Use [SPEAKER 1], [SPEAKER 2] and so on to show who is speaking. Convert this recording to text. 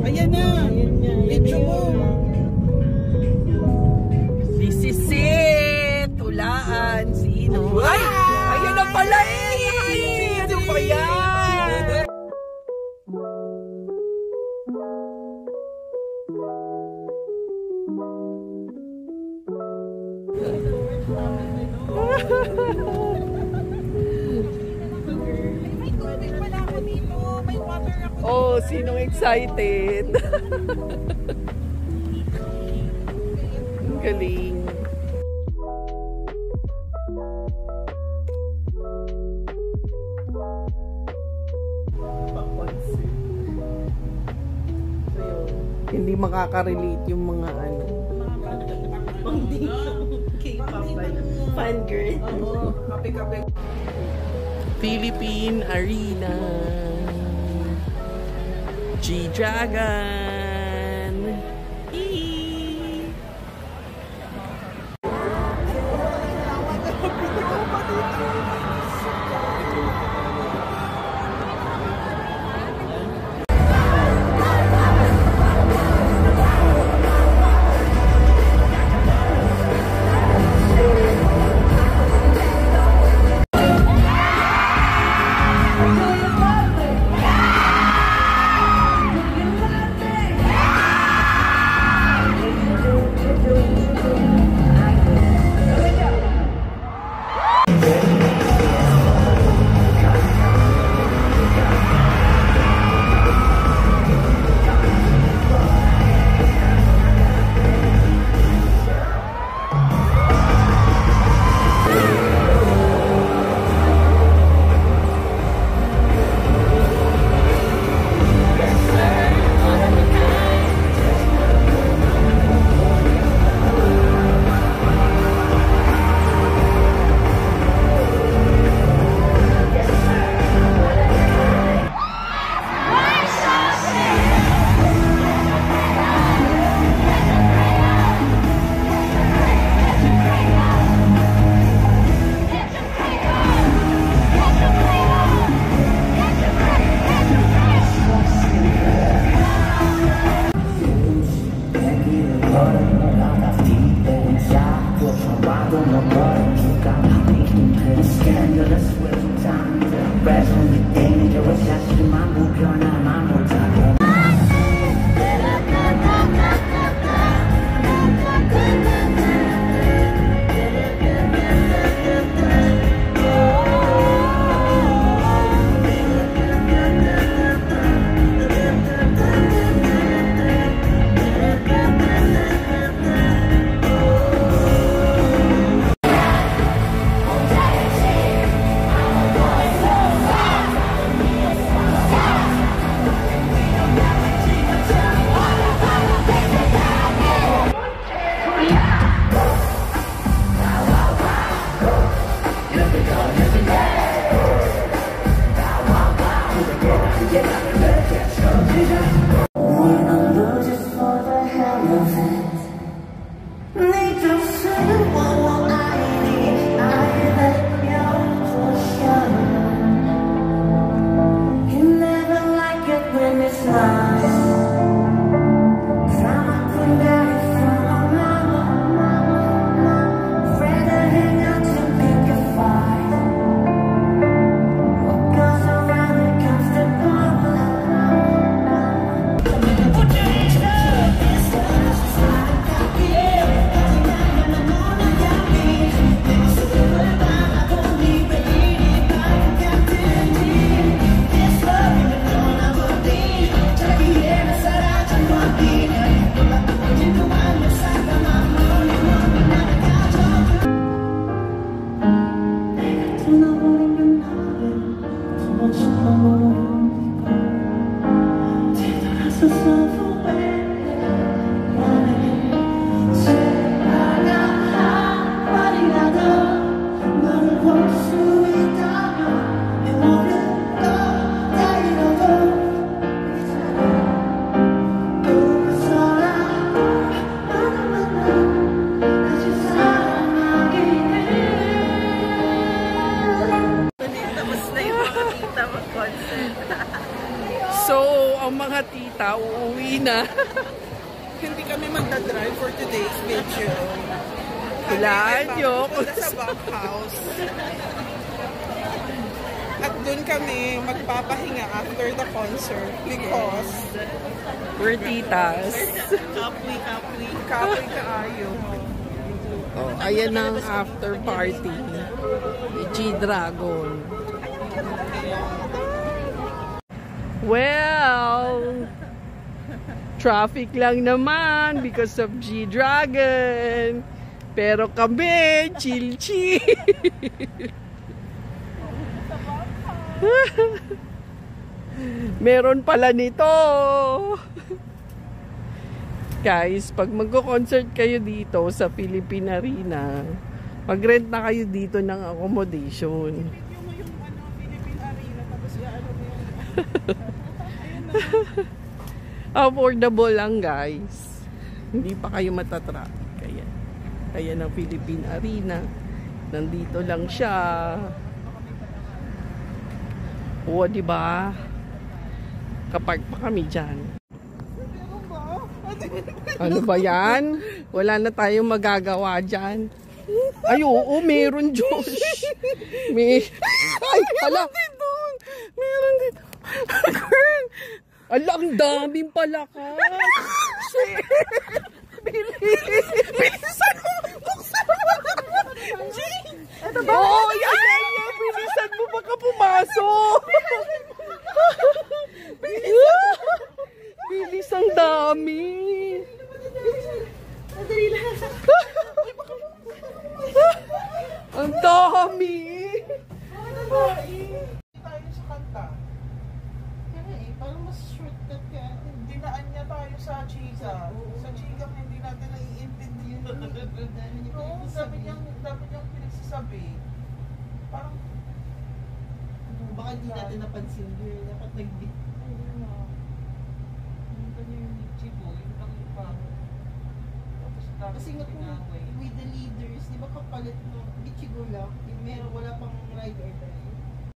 [SPEAKER 1] Ayan na. Video mo. This is it. Tulaan. Sino? Ay! Ayan na pala eh! Ano ba yan? Oh, sinong excited? Ang galing. Hindi makaka-relate yung mga ano. Fan girl. Philippine Arena. G-Dragon. So, ang mga tita, Pauwi na.
[SPEAKER 2] Hindi kami magdadrive for today's video.
[SPEAKER 1] Hulaan nyo.
[SPEAKER 2] Punta sa backhouse. At dun kami magpapahinga after the concert because
[SPEAKER 1] We're titas.
[SPEAKER 2] kapoy kaayo.
[SPEAKER 1] Oh, ayan ang after party. G-Dragon. Well, traffic lang naman because of G-Dragon. Pero kami, chill-chill. Meron pala nito. Guys, pag magko-concert kayo dito sa Philippine Arena, mag-rent na kayo dito ng accommodation.
[SPEAKER 2] Video mo yung Philippine Arena tapos ano mo yung
[SPEAKER 1] Affordable lang, guys. Hindi pa kayo matatraffic. Ayan ang Philippine Arena. Nandito lang siya. O, diba? Kapark pa kami dyan. Ano ba yan? Wala na tayong magagawa dyan. Ay, oo, meron, Josh. Ay, hala. Meron dito. Ala, ang daming palakas. Shit. Bilisan mo. Buksan mo. Oo, yan. Bilisan mo. Baka pumasok. Bilis, ang dami. Ang dami.
[SPEAKER 2] tayo sa kanta. Kaya parang mas shortcut ka. Dinaan niya tayo sa Chiga. Sa Chiga hindi natin naiintindi yun. Oo, dapat niyang pinagsasabi. Parang
[SPEAKER 3] baka hindi natin napansin yun. Dapat nag-beat. Kasi nga kung with the leaders, di ba kapalit mo, Bichigo lang, meron wala pang ride or die.